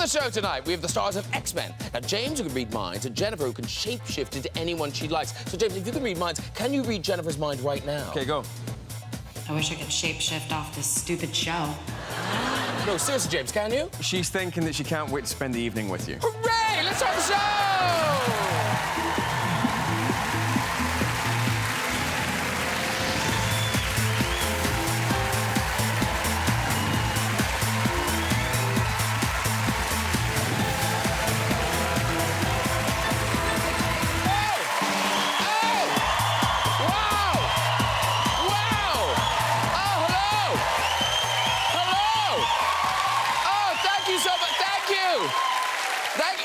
the show tonight, we have the stars of X-Men. Now, James, who can read minds, and Jennifer, who can shapeshift into anyone she likes. So, James, if you can read minds, can you read Jennifer's mind right now? Okay, go. I wish I could shapeshift off this stupid show. No, seriously, James, can you? She's thinking that she can't wait to spend the evening with you. Hooray! Let's start the show!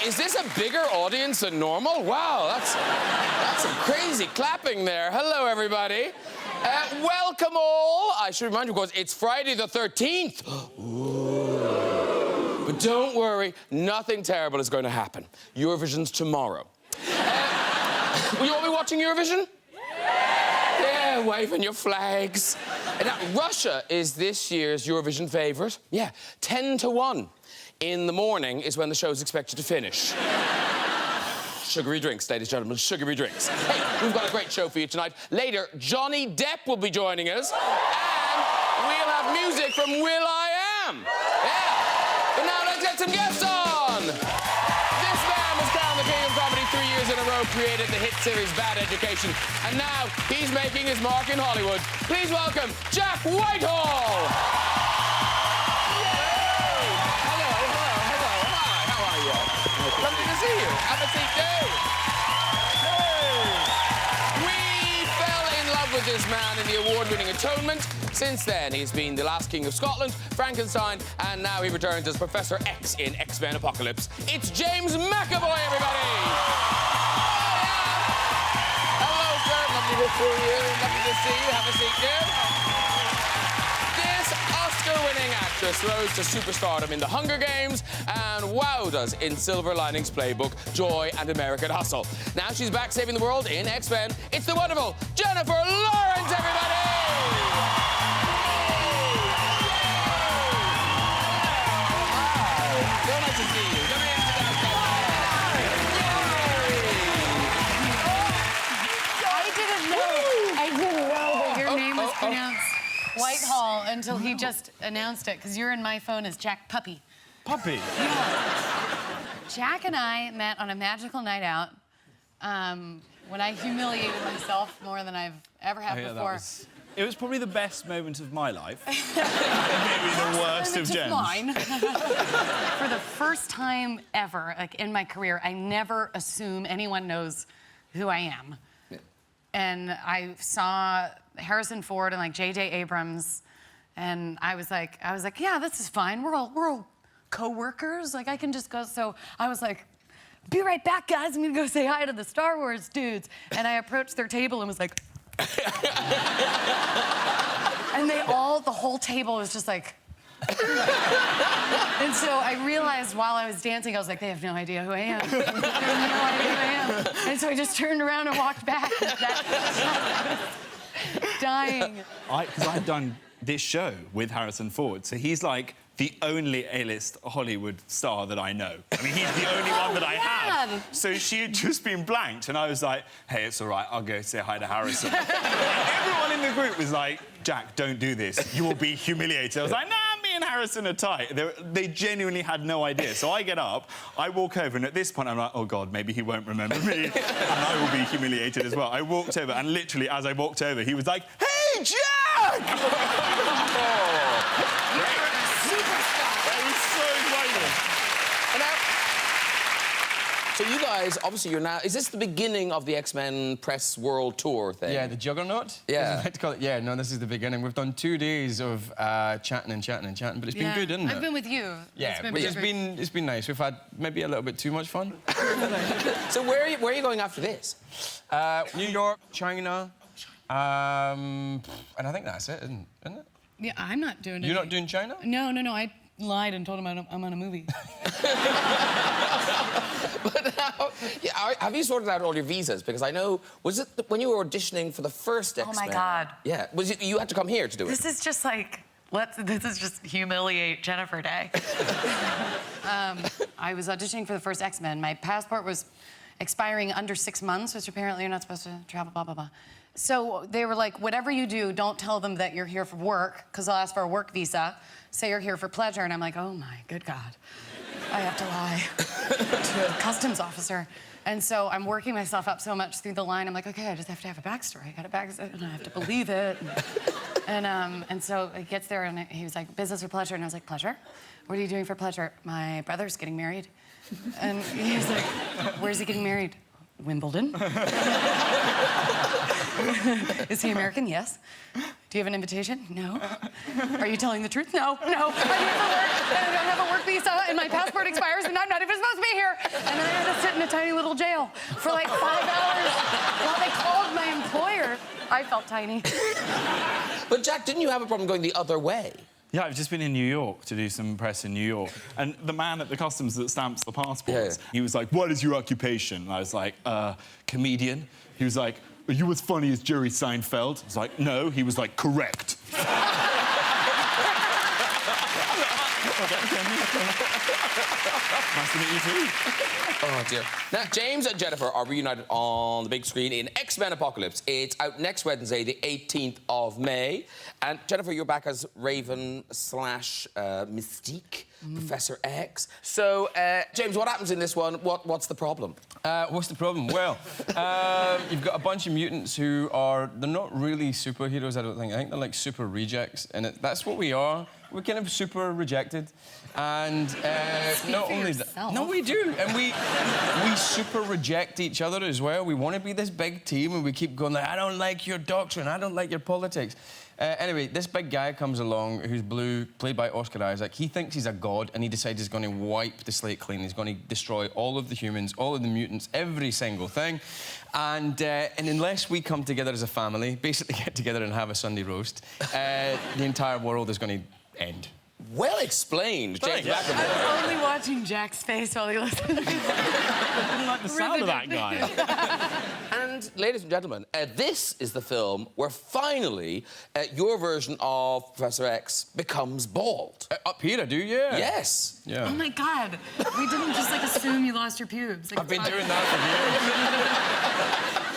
Is this a bigger audience than normal? Wow, that's some crazy clapping there. Hello, everybody. Welcome all. I should remind you, of course, it's Friday the 13th. Ooh. But don't worry, nothing terrible is going to happen. Eurovision's tomorrow. Will you all be watching Eurovision? Yeah, waving your flags. Now, Russia is this year's Eurovision favourite. Yeah, 10-1. In the morning is when the show's expected to finish. Sugary drinks, ladies and gentlemen, sugary drinks. Hey, we've got a great show for you tonight. Later, Johnny Depp will be joining us, and we'll have music from will.i.am. Yeah. But now let's get some guests on. This man was crowned the king of comedy 3 years in a row, created the hit series Bad Education, and now he's making his mark in Hollywood. Please welcome Jack Whitehall. Have a seat, Dave. We fell in love with this man in the award-winning Atonement. Since then, he's been the last king of Scotland, Frankenstein, and now he returns as Professor X in X-Men Apocalypse. It's James McAvoy, everybody! Hello, sir. Lovely to see you. Lovely to see you. Have a seat, Dave. Oscar-winning actress rose to superstardom in The Hunger Games and wowed us in Silver Linings Playbook, Joy and American Hustle. Now she's back saving the world in X-Men. It's the wonderful Jennifer Lawrence, everybody! Hi. So nice to see you. Come in, sit down. I didn't know that your name was pronounced Whitehall until he just announced it, because you're in my phone as Jack Puppy. Puppy? Yeah. Jack and I met on a magical night out when I humiliated myself more than I've ever had before. It was probably the best moment of my life. Maybe the worst of Jen's. Mine. For the first time ever, like in my career, I never assume anyone knows who I am. Yeah. And I saw Harrison Ford and like J.J. Abrams, and I was like, yeah, this is fine. We're all co-workers. Like, I can just go. So I was like, be right back, guys. I'm gonna go say hi to the Star Wars dudes. And I approached their table and was like, and the whole table was just like. And so I realized while I was dancing, I was like, they have no idea who I am. They have no idea who I am. And so I just turned around and walked back. Dying. Because I had done this show with Harrison Ford, so he's like the only A-list Hollywood star that I know. I mean, he's the only one that I have. So she had just been blanked, and I was like, hey, it's all right, I'll go say hi to Harrison. Everyone in the group was like, Jack, don't do this. You will be humiliated. I was like, nah, me and Harrison are tight. They genuinely had no idea. So I get up, I walk over, and at this point, I'm like, oh, God, maybe he won't remember me, and I will be humiliated as well. I walked over, and literally, as I walked over, he was like, hey, Jack! So you guys, obviously, you're now... Is this the beginning of the X-Men Press World Tour thing? Yeah, the Juggernaut? Yeah. I like to call it. Yeah, no, this is the beginning. We've done 2 days of chatting and chatting and chatting, but it's been good, isn't it? I've been with you. Yeah, it's been nice. We've had maybe a little bit too much fun. So where are you going after this? New York, China, and I think that's it, isn't it? Yeah, I'm not doing it. You're not doing China? No. I lied and told him I'm on a movie. But now, have you sorted out all your visas? Because I know, was it when you were auditioning for the first X-Men? Oh, my God. Yeah. You had to come here to do it? This is just like, this is just humiliate Jennifer Day. I was auditioning for the first X-Men. My passport was expiring under 6 months, which apparently you're not supposed to travel, blah, blah, blah. So they were like, whatever you do, don't tell them that you're here for work, because they'll ask for a work visa. Say you're here for pleasure. And I'm like, oh my good God, I have to lie to a customs officer. And so I'm working myself up so much through the line. I'm like, okay, I just have to have a backstory. I got a backstory, and I have to believe it. And so it gets there, and he was like, business or pleasure? And I was like, pleasure? What are you doing for pleasure? My brother's getting married. And he was like, where's he getting married? Wimbledon. Is he American? Yes. Do you have an invitation? No. Are you telling the truth? No. I'm here for work, and I don't have a work visa, and my passport expires, and I'm not even supposed to be here. And then I had to sit in a tiny little jail for like 5 hours while they called my employer. I felt tiny. But Jack, didn't you have a problem going the other way? Yeah, I've just been in New York to do some press in New York. And the man at the customs that stamps the passports, he was like, what is your occupation? And I was like, comedian. He was like, are you as funny as Jerry Seinfeld? I was like, no. He was like, correct. Nice to meet you too. Oh, dear. Now, James and Jennifer are reunited on the big screen in X-Men Apocalypse. It's out next Wednesday, the 18th of May. And Jennifer, you're back as Raven / Mystique, Professor X. So, James, what happens in this one? What's the problem? What's the problem? Well, you've got a bunch of mutants who are... They're not really superheroes, I don't think. I think they're like super rejects. And that's what we are. We're kind of super rejected. And not only that... No, we do. And we super reject each other as well. We want to be this big team, and we keep going like, I don't like your doctrine, I don't like your politics. Anyway, this big guy comes along who's blue, played by Oscar Isaac. He thinks he's a god, and he decides he's going to wipe the slate clean. He's going to destroy all of the humans, all of the mutants, every single thing. And unless we come together as a family, basically get together and have a Sunday roast, the entire world is going to end. Well explained, James McAvoy. I was only watching Jack's face while he listened. I didn't like the sound of that guy. And, ladies and gentlemen, this is the film where finally your version of Professor X becomes bald. Up here, I do, yeah. Yes. Yeah. Oh my God, we didn't just like assume you lost your pubes. Like, I've been doing that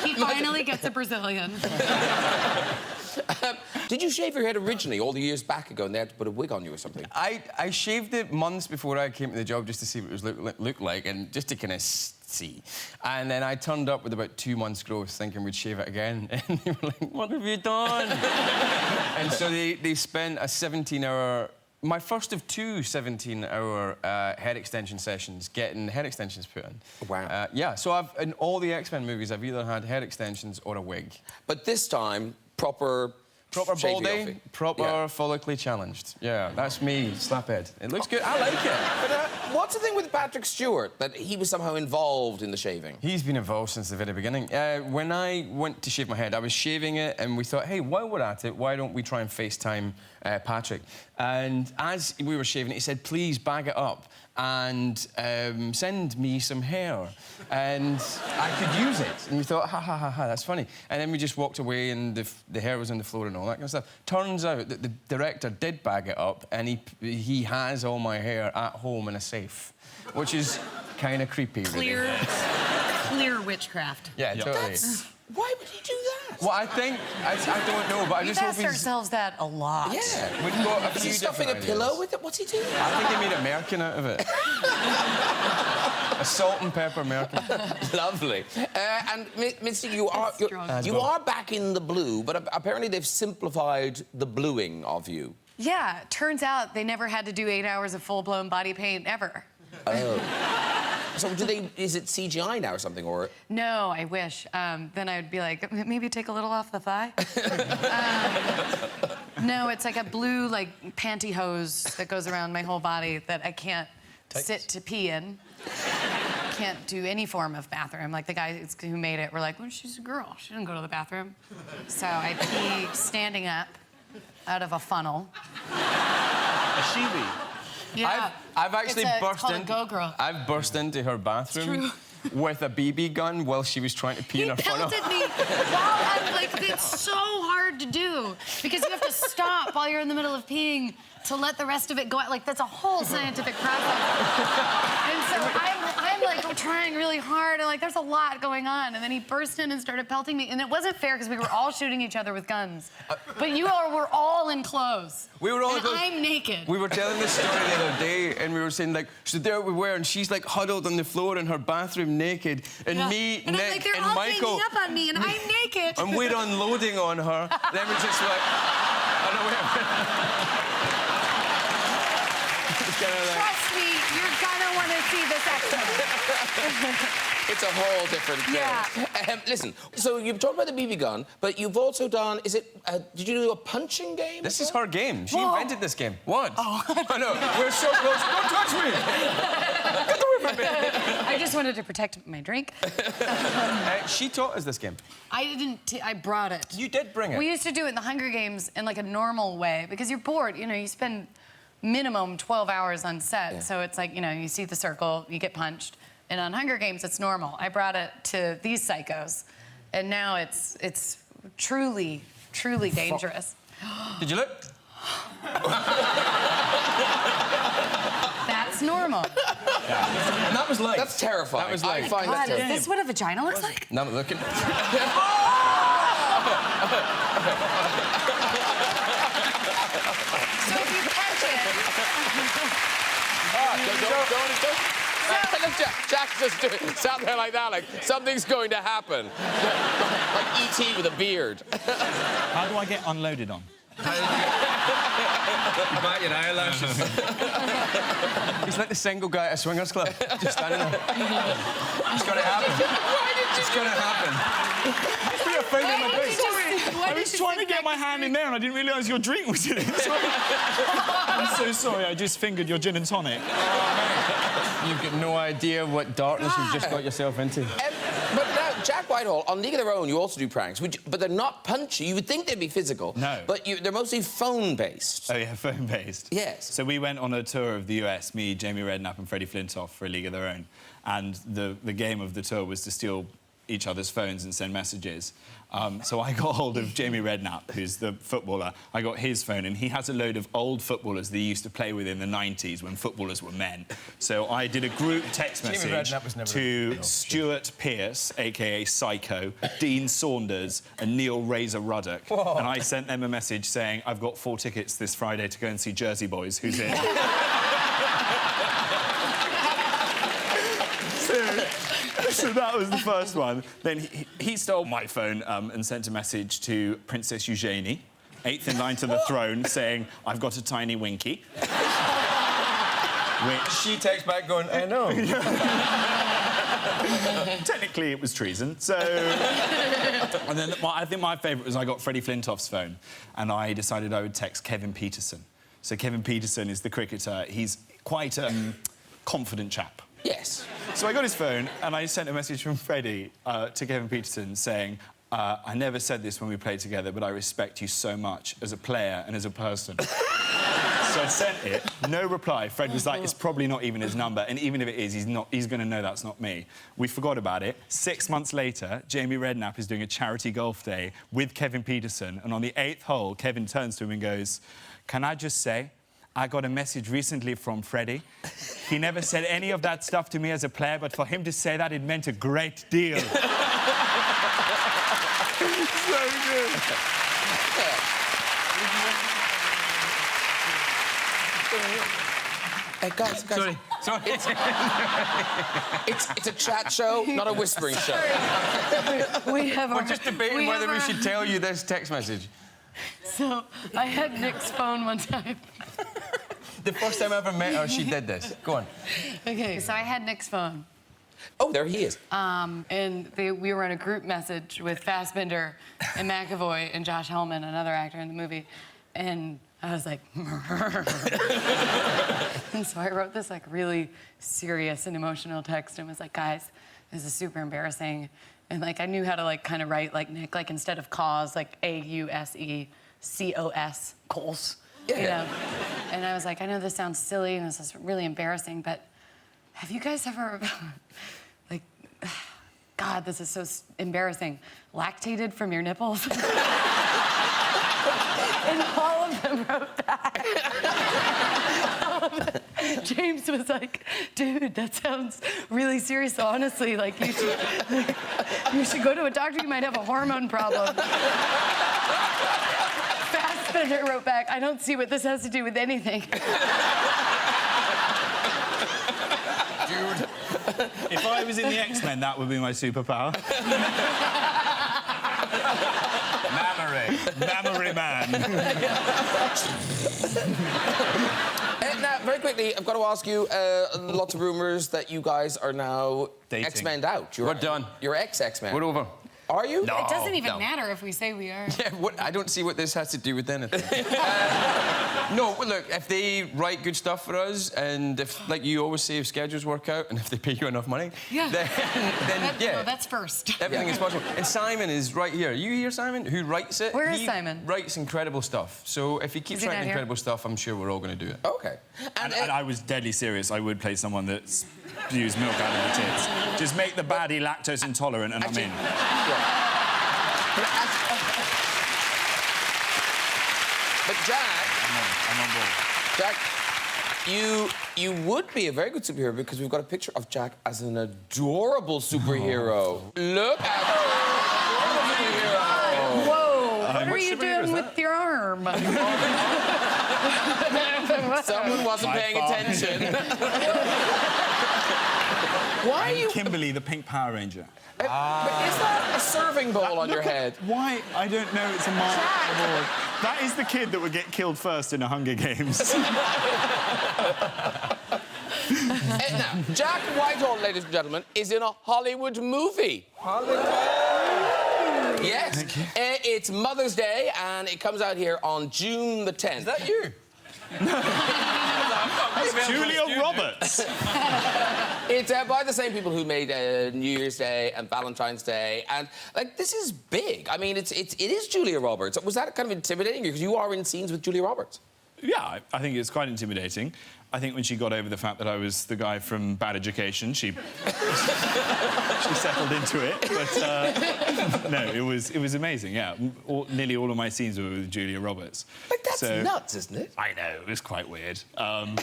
for years. He finally gets a Brazilian. Did you shave your head originally all the years back ago and they had to put a wig on you or something? I shaved it months before I came to the job just to see what it was look like and just to kind of see. And then I turned up with about 2 months' growth thinking we'd shave it again. And they were like, what have you done? And so they spent a 17-hour... My first of 2 17-hour head extension sessions getting head extensions put in. Wow. Yeah, so in all the X-Men movies, I've either had head extensions or a wig. But this time, proper baldy, proper follically challenged. Yeah, that's me, slaphead. It looks good. I like it. But what's the thing with Patrick Stewart, that he was somehow involved in the shaving? He's been involved since the very beginning. When I went to shave my head, I was shaving it, and we thought, hey, while we're at it, why don't we try and FaceTime Patrick? And as we were shaving it, he said, please bag it up and send me some hair. And I could use it. And we thought, ha, ha, ha, ha, that's funny. And then we just walked away, and the hair was on the floor and all that kind of stuff. Turns out that the director did bag it up, and he has all my hair at home in a safe, which is kind of creepy, really. Clear witchcraft. Yeah, totally. Why would he do that? Well, I think... I don't know, but I just hope We've asked ourselves that a lot. Yeah. We've got a Is few he stuffing a different pillow ideas. with it? What's he doing? I think he made a merkin out of it. A salt and pepper merkin. Lovely. And, Misty, you are back in the blue, but apparently they've simplified the bluing of you. Yeah, turns out they never had to do 8 hours of full-blown body paint ever. Oh. So is it CGI now or something, or...? No, I wish. Then I'd be like, maybe take a little off the thigh. No, it's like a blue, like, pantyhose that goes around my whole body that I can't sit to pee in. Can't do any form of bathroom. Like, the guys who made it were like, well, she's a girl. She doesn't go to the bathroom. So I pee standing up out of a funnel. A sheebie. Yeah. I've actually I've burst into her bathroom with a BB gun while she was trying to pee in her funnel. He pelted me while I'm like, it's so hard to do because you have to stop while you're in the middle of peeing to let the rest of it go out. Like, that's a whole scientific process. And so I'm like trying really hard, and like there's a lot going on. And then he burst in and started pelting me. And it wasn't fair because we were all shooting each other with guns. But you all were all in clothes. We were all and I'm naked. We were telling this story the other day, and we were saying, like, so there we were, and she's, like, huddled on the floor in her bathroom naked, and me, and Nick, I'm like, they're and all Michael... ganging up on me, and I'm naked. And we're unloading on her. Then we're just like... Oh, no, wait. Trust me, you're gonna want to see this episode. It's a whole different thing. Yeah. Listen, so you've talked about the BB gun, but you've also done, did you do a punching game? This is her game. She invented this game. What? Oh. I know. We're so close. Don't touch me. Get away from me. I just wanted to protect my drink. She taught us this game. I brought it. You did bring it. We used to do it in the Hunger Games in like a normal way because you're bored. You know, you spend minimum 12 hours on set. Yeah. So it's like, you know, you see the circle, you get punched. And on Hunger Games, it's normal. I brought it to these psychos. And now it's truly, truly dangerous. Did you look? That's normal. Yeah. And that was light. That's terrifying. That was light. I find that terrifying. Is this what a vagina looks like? Now I'm looking. So if you catch it... Don't. Jack's just sat there like that, like something's going to happen. Like E.T. with a beard. How do I get unloaded on? You bite your eyelashes. He's like the single guy at a swingers club, just standing there. It's gonna happen. It's gonna happen. I was trying to get my hand in there and I didn't realise your drink was in it. I'm so sorry, I just fingered your gin and tonic. You've got no idea what darkness you've just got yourself into. But now, Jack Whitehall, on League of Their Own, you also do pranks, but they're not punchy. You would think they'd be physical. No. But they're mostly phone-based. Oh, yeah, phone-based. Yes. So we went on a tour of the US, me, Jamie Redknapp and Freddie Flintoff for A League of Their Own. And the game of the tour was to steal each other's phones and send messages. So I got hold of Jamie Redknapp, who's the footballer. I got his phone, and he has a load of old footballers that he used to play with in the 90s when footballers were men. So I did a group text message to Stuart Pearce, a.k.a. Psycho, Dean Saunders, and Neil Razor Ruddock. Whoa. And I sent them a message saying, I've got 4 tickets this Friday to go and see Jersey Boys. Who's in? So that was the first one. Then he stole my phone and sent a message to Princess Eugenie, 8th in line to the throne, saying, I've got a tiny winky. Which she texts back going, I know. Technically, it was treason. So, and then I think my favourite was I got Freddie Flintoff's phone, and I decided I would text Kevin Peterson. So Kevin Peterson is the cricketer. He's quite a confident chap. Yes. So I got his phone, and I sent a message from Freddie to Kevin Peterson saying, I never said this when we played together, but I respect you so much as a player and as a person. So I sent it, no reply. Fred was like, it's probably not even his number, and even if it is, he's going to know that's not me. We forgot about it. 6 months later, Jamie Redknapp is doing a charity golf day with Kevin Peterson, and on the 8th hole, Kevin turns to him and goes, can I just say, I got a message recently from Freddie. He never said any of that stuff to me as a player, but for him to say that, it meant a great deal. So good. Hey, guys. Sorry. It's a chat show, not a whispering show. We're just debating whether we should tell you this text message. So I had Nick's phone one time. The first time I ever met her, she did this. Go on. Okay, so I had Nick's phone. Oh, there he is. And we were in a group message with Fassbender and McAvoy and Josh Hellman, another actor in the movie. And I was like, and so I wrote this like really serious and emotional text and was like, guys, this is super embarrassing. And like I knew how to like kind of write like Nick, like instead of cause, like A-U-S-E-C-O-S, Coles. Yeah. You know? And I was like, I know this sounds silly and this is really embarrassing, but have you guys ever, like, God, this is so embarrassing, lactated from your nipples? And all of them wrote back. James was like, dude, that sounds really serious. So honestly, like, you should go to a doctor. You might have a hormone problem. Fassbender wrote back, I don't see what this has to do with anything. Dude. If I was in the X-Men, that would be my superpower. Mammary man. Now, very quickly, I've got to ask you, lots of rumours that you guys are now Dating. X-Men'd out. We're done. You're ex-X-Men. We're over. Are you? No. It doesn't even matter if we say we are. Yeah, I don't see what this has to do with anything. No, well, look, if they write good stuff for us, and if, like you always say, if schedules work out, and if they pay you enough money, yeah. then yeah. No, that's first. Everything is possible. And Simon is right here. You hear Simon? Who writes it? Where is Simon? Writes incredible stuff. So if he keeps writing incredible stuff, I'm sure we're all going to do it. OK. And I was deadly serious. I would play someone that spews milk out of the tits. Just make the baddie lactose intolerant, and Actually, I'm in. Yeah. But Jack, I'm on board. Jack, you would be a very good superhero because we've got a picture of Jack as an adorable superhero. Look at him. Whoa, what are you doing with your arm? Someone wasn't paying attention. Why are you... Kimberly, the pink Power Ranger. But is that a serving bowl on your head? Why? I don't know. It's a mark award. That is the kid that would get killed first in a Hunger Games. Now, Jack Whitehall, ladies and gentlemen, is in a Hollywood movie. Hollywood! Yes. Thank you. It's Mother's Day, and it comes out here on June the 10th. Is that you? Julia Roberts. It's by the same people who made New Year's Day and Valentine's Day, and like this is big. I mean, it is Julia Roberts. Was that kind of intimidating? Because you are in scenes with Julia Roberts. Yeah, I think it's quite intimidating. I think when she got over the fact that I was the guy from Bad Education, she settled into it. But no, it was amazing. Yeah, nearly all of my scenes were with Julia Roberts. Like that's nuts, isn't it? I know, it was quite weird. And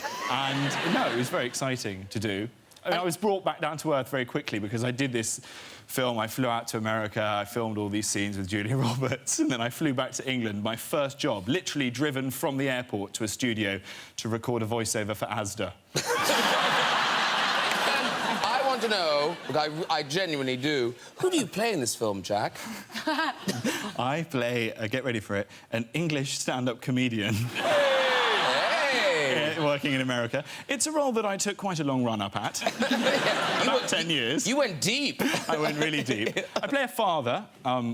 no, it was very exciting to do. I mean, I was brought back down to earth very quickly because I did this film. I flew out to America, I filmed all these scenes with Julia Roberts, and then I flew back to England. My first job, literally driven from the airport to a studio to record a voiceover for Asda. I want to know, but I genuinely do, who do you play in this film, Jack? I play, get ready for it, an English stand-up comedian. Working in America. It's a role that I took quite a long run-up at. About 10 years. You went deep. I went really deep. I play a father,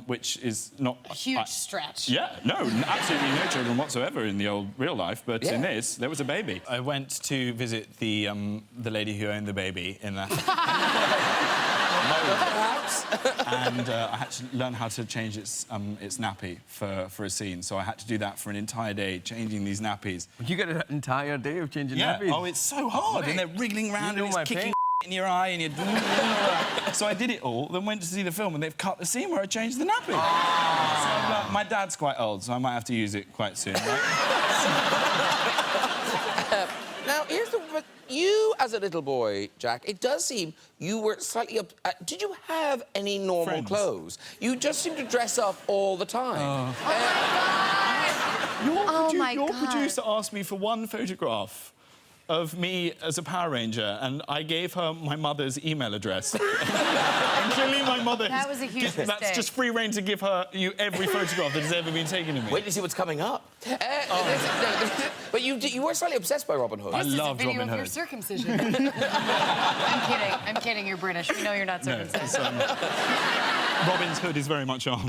which is not... A huge stretch. Yeah, no, absolutely no children whatsoever in the old real life, but Yeah. in this, there was a baby. I went to visit the lady who owned the baby in that... Perhaps. And I had to learn how to change its nappy for a scene, so I had to do that for an entire day, changing these nappies. You got an entire day of changing Yeah. nappies? Oh, it's so hard, and they're wriggling around You know and my it's kicking pain. in your eye, and you're... So I did it all, then went to see the film, and they've cut the scene where I changed the nappy. So my dad's quite old, so I might have to use it quite soon, right? Now, here's the... But you, as a little boy, Jack, it does seem you were slightly up... did you have any normal Friends. clothes? You just seem to dress up all the time. Your producer asked me for one photograph of me as a Power Ranger, and I gave her my mother's email address. And clearly my mother... That was a huge mistake. That's just free rein to give her every photograph that has ever been taken of me. Wait till you see what's coming up. But you were slightly obsessed by Robin Hood. I This loved is a video Robin of your Hood. circumcision. I'm kidding. You're British. We know you're not No, circumcised. it's, Robin's Hood is very much on.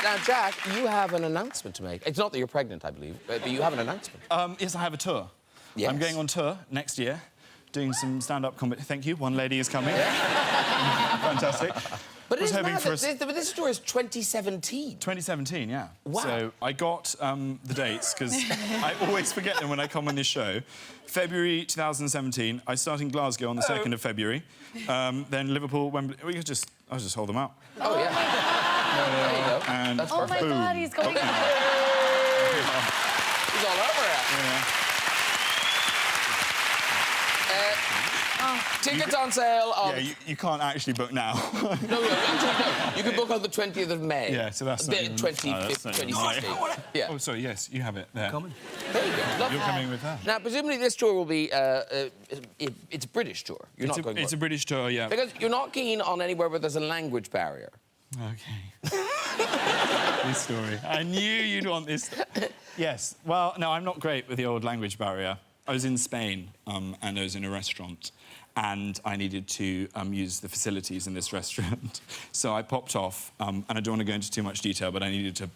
Now, Jack, you have an announcement to make. It's not that you're pregnant, I believe, but you have an announcement. Yes, I have a tour. Yes. I'm going on tour next year, doing some stand-up comedy. Thank you, one lady is coming. Fantastic. But was it's hoping mad for that this tour is 2017. 2017, yeah. Wow. So I got the dates, because I always forget them when I come on this show. February 2017, I start in Glasgow on the 2nd of February. Then Liverpool, Wembley... I'll just hold them out. Oh, yeah. There you go. And That's Oh my perfect. God, he's going up. He's all over it. Tickets on sale on... Yeah, you can't actually book now. No, you can book on the 20th of May. Yeah, so that's the not even- 25th, that's not even 2016. Yeah. Oh, sorry, yes, you have it there. Coming. There you go. Lovely. You're coming with that. Now, presumably this tour will be... it's a British tour. You're not going... It's a British tour, yeah. Because you're not keen on anywhere where there's a language barrier. Okay. This story. I knew you'd want this. Yes. Well, no, I'm not great with the old language barrier. I was in Spain, and I was in a restaurant, and I needed to use the facilities in this restaurant. So I popped off, and I don't want to go into too much detail, but I needed to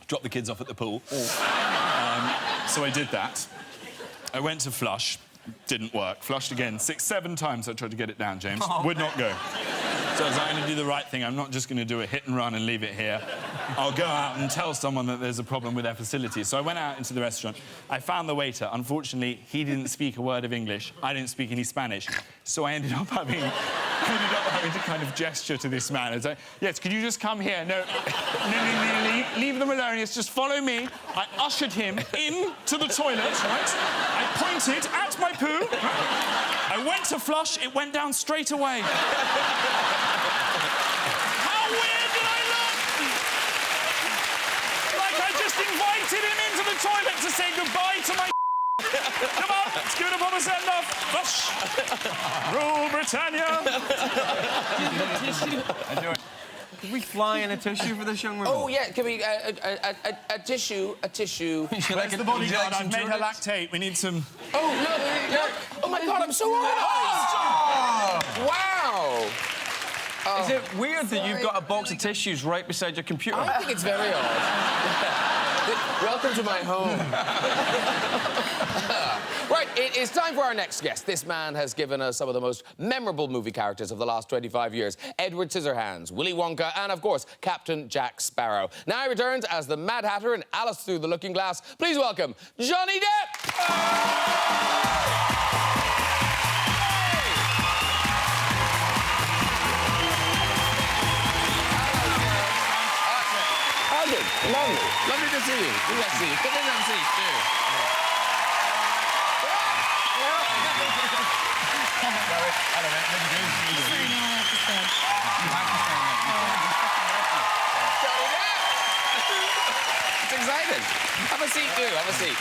drop the kids off at the pool. So I did that. I went to flush. Didn't work. Flushed again 6, 7 times. I tried to get it down, James. Would not go. So I was like, I'm going to do the right thing. I'm not just going to do a hit and run and leave it here. I'll go out and tell someone that there's a problem with their facilities. So I went out into the restaurant. I found the waiter. Unfortunately, he didn't speak a word of English. I didn't speak any Spanish. So I ended up having to kind of gesture to this man. I was like, yes, could you just come here? No, leave them alone. Yes, just follow me. I ushered him into the toilet, right? I pointed at my poo. I went to flush. It went down straight away. How weird did I look? Like I just invited him into the toilet to say goodbye to my... Come on, let's give it a proper send-off. Flush. Rule Britannia. Can we fly in a tissue for this young woman? Oh, yeah, can we... a tissue... Where's the bodyguard? I've made her lactate. We need some... Oh, no, oh, my God, I'm so organised. Wow. Is it weird that you've got a box of tissues right beside your computer? I think it's very odd. Welcome to my home. Right, it is time for our next guest. This man has given us some of the most memorable movie characters of the last 25 years. Edward Scissorhands, Willy Wonka, and, of course, Captain Jack Sparrow. Now he returns as the Mad Hatter in Alice Through the Looking Glass. Please welcome Johnny Depp! Lovely to see you. Good to see you. Come in and see you. It's exciting. Have a seat, too. Have a seat.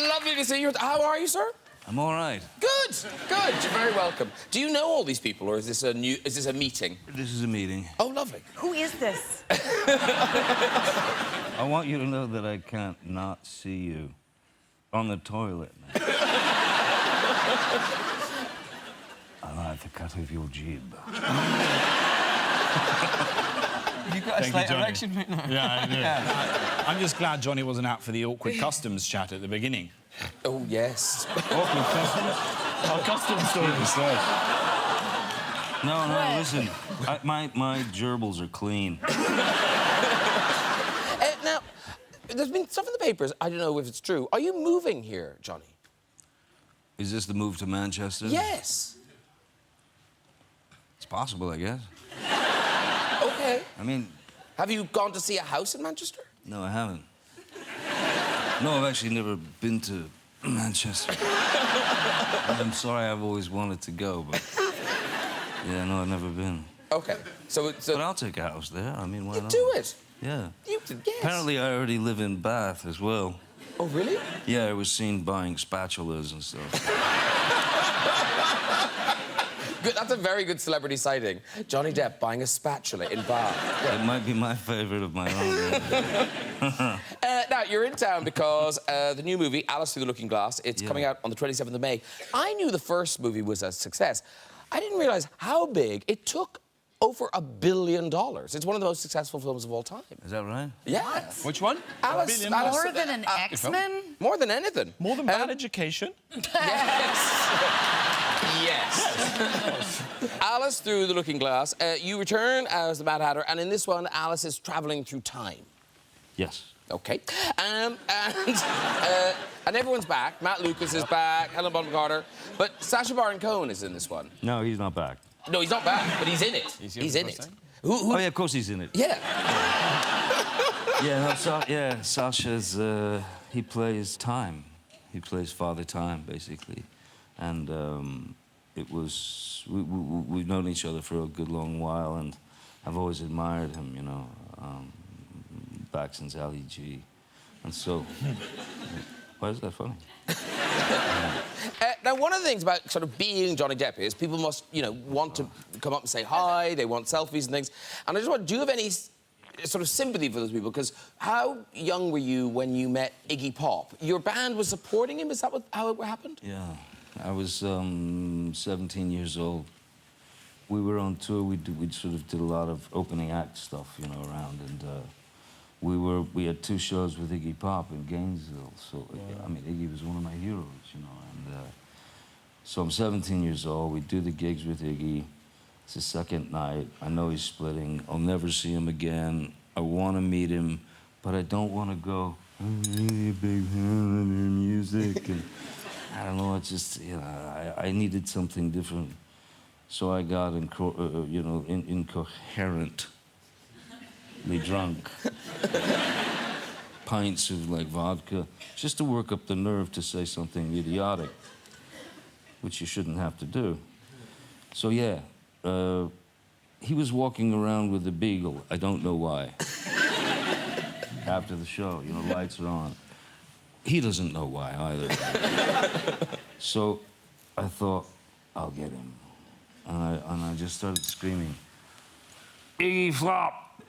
Lovely to see you. How are you, sir? I'm all right. Good. Good. You're very welcome. Do you know all these people, or is this a meeting? This is a meeting. Oh, lovely. Who is this? I want you to know that I can't not see you on the toilet. I like the cut of your jib. You've got a slight erection right now. Yeah, I do. Yeah. I'm just glad Johnny wasn't out for the awkward customs chat at the beginning. Oh, yes. Awkward customs? Our customs stories. No, listen. My gerbils are clean. Now, there's been stuff in the papers. I don't know if it's true. Are you moving here, Johnny? Is this the move to Manchester? Yes. It's possible, I guess. Okay. I mean... Have you gone to see a house in Manchester? No, I haven't. No, I've actually never been to Manchester. I'm sorry, I've always wanted to go, but... Yeah, no, I've never been. Okay. So But I'll take a house there. I mean, why not? do it. Yeah. You did, yes. Apparently, I already live in Bath as well. Oh, really? Yeah, I was seen buying spatulas and stuff. Good. That's a very good celebrity sighting. Johnny Depp buying a spatula in Bath. It might be my favourite of my own. Now, you're in town because the new movie, Alice Through the Looking Glass, it's coming out on the 27th of May. I knew the first movie was a success. I didn't realise how big it took. Over $1 billion. It's one of the most successful films of all time. Is that right? Yeah. Which one? Alice, More than an X-Men? More than anything. More than bad education? Yes. Yes. Alice Through the Looking Glass. You return as the Mad Hatter, and in this one, Alice is travelling through time. Yes. Okay. And everyone's back. Matt Lucas is back, Helen Bonham Carter. But Sacha Baron Cohen is in this one. No, he's not back. No, he's not back, but he's in it. He's here He's for in the it. first time? Who? Oh, yeah, of course he's in it. Yeah. Sasha's, he plays Time. He plays Father Time, basically. And it was, we've known each other for a good long while, and I've always admired him, you know, back since Ali G. And so, why is that funny? Now, one of the things about sort of being Johnny Depp is people must, you know, want to come up and say hi, they want selfies and things. And I just wonder, do you have any sort of sympathy for those people? Because how young were you when you met Iggy Pop? Your band was supporting him? Is that how it happened? Yeah. I was 17 years old. We were on tour. We sort of did a lot of opening act stuff, you know, around, and we had 2 shows with Iggy Pop in Gainesville. So I mean, Iggy was one of my heroes, you know. And so I'm 17 years old. We do the gigs with Iggy. It's the second night. I know he's splitting. I'll never see him again. I want to meet him, but I don't want to go. I'm really a big fan of your music. And I don't know. It's just, you know, I needed something different. So I got, you know, incoherently drunk. Pints of, like, vodka, just to work up the nerve to say something idiotic, which you shouldn't have to do. So, yeah, he was walking around with a beagle. I don't know why. After the show, you know, lights are on. He doesn't know why either. So I thought, I'll get him. And I just started screaming, Iggy Flop!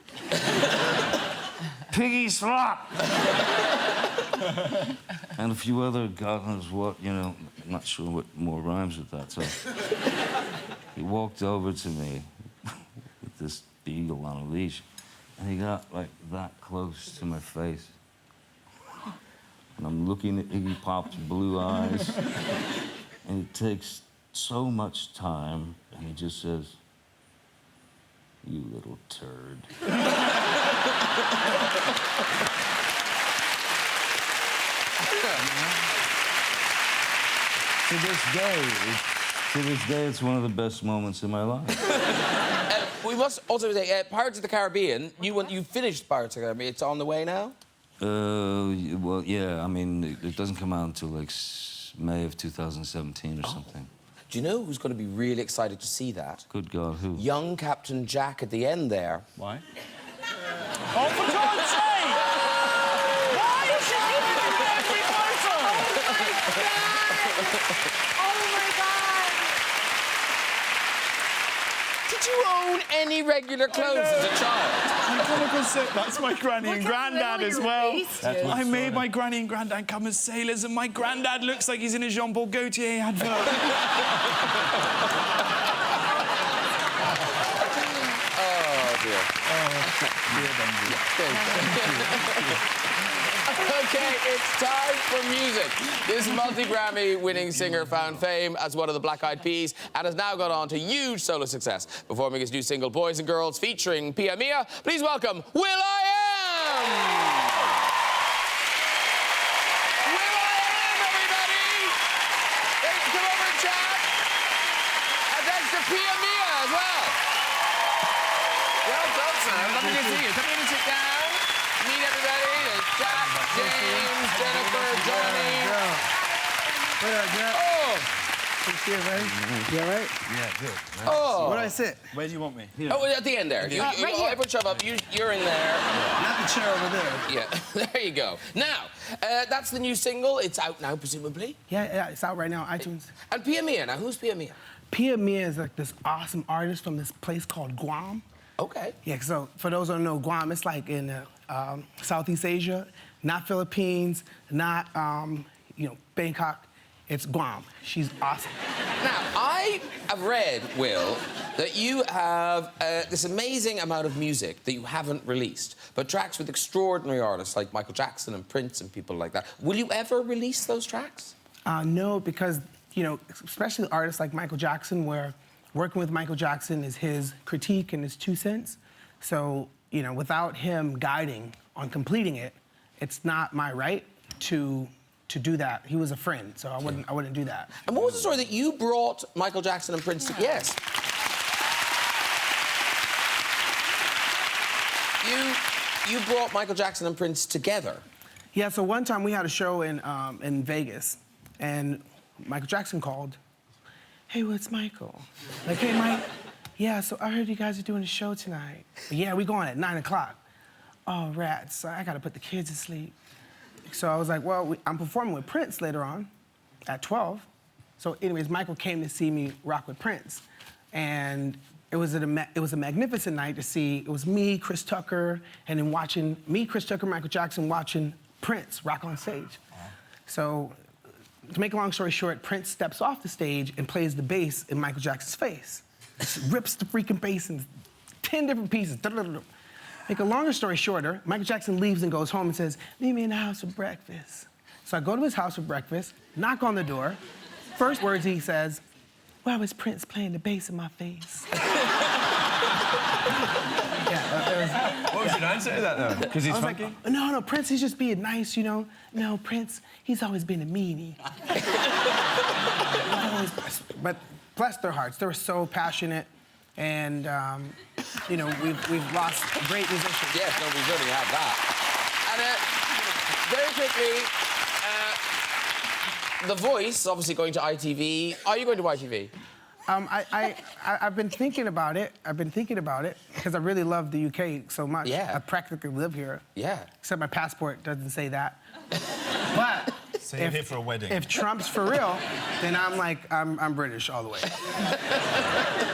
Piggy Slop! And a few other God knows what, you know, I'm not sure what more rhymes with that. So he walked over to me with this beagle on a leash, and he got like that close to my face. And I'm looking at Iggy Pop's blue eyes, and it takes so much time, and he just says, you little turd. To this day, it's one of the best moments in my life. We must also say, Pirates of the Caribbean, you finished Pirates of the Caribbean. It's on the way now? Well, yeah, I mean, it doesn't come out until, like, May of 2017 or something. Do you know who's going to be really excited to see that? Good God, who? Young Captain Jack at the end there. Why? Oh, for God's sake! Why is she giving me every photo? Oh my God! Did you own any regular clothes as a child? That's my granny and granddad as well. I made my granny and granddad come as sailors, and my granddad looks like he's in a Jean-Paul Gaultier advert. Oh, dear. Okay, it's time for music. This multi-Grammy winning singer found fame as one of the Black Eyed Peas and has now gone on to huge solo success, performing his new single Boys and Girls featuring Pia Mia. Please welcome will.i.am! will.i.am, everybody! Thanks, come over and chat. And thanks to Pia Mia as well. Well done, sir. Lovely to see you. Come in and sit down. Meet everybody. There's Jack, James, Jennifer, Johnny. What up, Jack? Oh! Good to see you, buddy. You all right? Yeah, good. Oh! Where do I sit? Where do you want me? Here. Oh, at the end there. right here. Everyone shove up. You're in there. Not the chair over there. Yeah, there you go. Now, that's the new single. It's out now, presumably. Yeah, it's out right now on iTunes. And Pia Mia. Now, who's Pia Mia? Pia Mia is like this awesome artist from this place called Guam. Okay. Yeah, so for those who don't know, Guam, it's like in Southeast Asia, not Philippines, not, Bangkok. It's Guam. She's awesome. Now, I have read, Will, that you have this amazing amount of music that you haven't released, but tracks with extraordinary artists like Michael Jackson and Prince and people like that. Will you ever release those tracks? No, because, especially artists like Michael Jackson, where working with Michael Jackson is his critique and his 2 cents. So, without him guiding on completing it, it's not my right to do that. He was a friend, so I wouldn't do that. And what was the story that you brought Michael Jackson and Prince to? Yes. you brought Michael Jackson and Prince together. Yeah, so one time we had a show in Vegas, and Michael Jackson called. Hey, what's Michael? Like, hey, Mike. Yeah, so I heard you guys are doing a show tonight. Yeah, we going at 9 o'clock. Oh, rats, I gotta put the kids to sleep. So I was like, well, I'm performing with Prince later on at 12. So anyways, Michael came to see me rock with Prince. And it was a magnificent night to see. It was me, Chris Tucker, and then watching me, Chris Tucker, Michael Jackson, watching Prince rock on stage. So to make a long story short, Prince steps off the stage and plays the bass in Michael Jackson's face. Rips the freaking bass in 10 different pieces. Make a longer story shorter, Michael Jackson leaves and goes home and says, meet me in the house for breakfast. So I go to his house for breakfast, knock on the door. First words he says, why was Prince playing the bass in my face? What was your answer to that, though? Because he's funky? Like, no, Prince, he's just being nice, you know? No, Prince, he's always been a meanie. But bless their hearts, they were so passionate. And, you know, we've lost great musicians. Yes, no, we really have that. And very quickly, The Voice, obviously going to ITV. Are you going to ITV? I've been thinking about it. Because I really love the UK so much. Yeah. I practically live here. Yeah. Except my passport doesn't say that. But So you're here for a wedding. if Trump's for real, then I'm British all the way.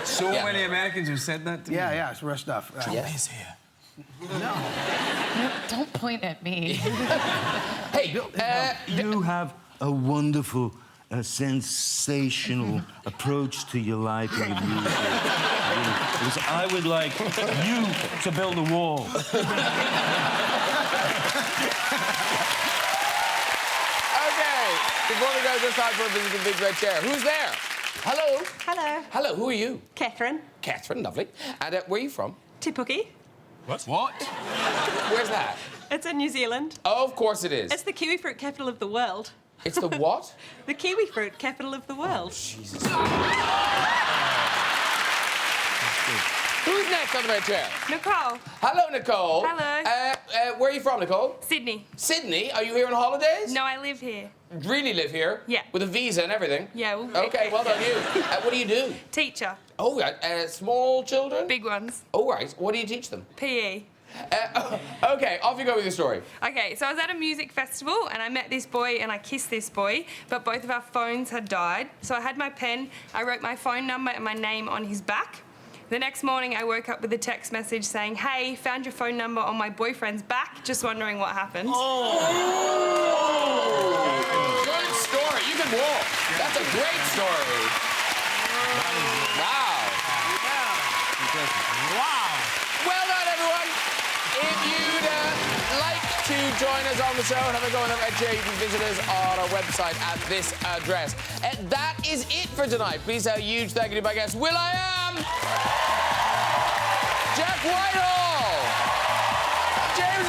So many Americans have said that to me. Yeah, it's real stuff. Trump is here. No. Don't point at me. Hey, You have a wonderful, sensational approach to your life and your music. Because I would like you to build a wall. before we go, just time for a visit to the big red chair. Who's there? Hello. Hello. Hello, who are you? Catherine. Catherine, lovely. And where are you from? Tipuki. What? Where's that? It's in New Zealand. Oh, of course it is. It's the kiwi fruit capital of the world. It's the what? The kiwi fruit capital of the world. Jesus. Who's next on the red chair? Nicole. Hello, Nicole. Hello. Where are you from, Nicole? Sydney. Sydney? Are you here on holidays? No, I live here. Really live here? Yeah. With a visa and everything? Yeah. Well, Okay, well done you. What do you do? Teacher. Oh, small children? Big ones. Oh, right. What do you teach them? PE. Okay, off you go with your story. Okay, so I was at a music festival and I met this boy and I kissed this boy, but both of our phones had died. So I had my pen, I wrote my phone number and my name on his back. The next morning I woke up with a text message saying, hey, found your phone number on my boyfriend's back, just wondering what happened. Oh! Good story. You can walk. That's a great story. Wow. Wow. Well done, everyone. If you'd like to join us on the show and have a go on the red chair, you can visit us on our website at this address. That is it for tonight. Please say a huge thank you to my guests, will.i.am, Jack Whitehall, James